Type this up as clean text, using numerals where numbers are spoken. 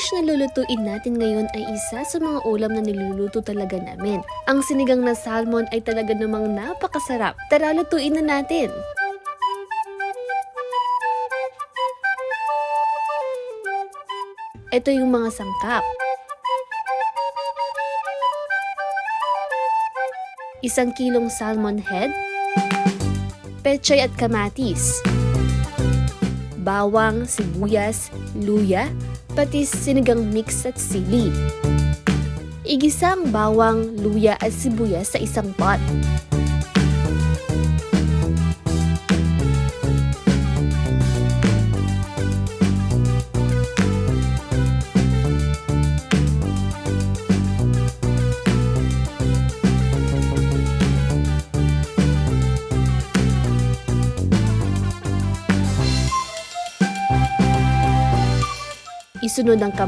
dish na lulutuin natin ngayon ay isa sa mga ulam na niluluto talaga namin. Ang sinigang na salmon ay talaga namang napakasarap. Tara, lutuin na natin! Ito yung mga sangkap. 1 kilong salmon head, pechay at kamatis, bawang, sibuyas, luya, pati sinigang mix at sili. Igisa ang bawang, luya at sibuyas sa isang pot. Isunod ang kamatis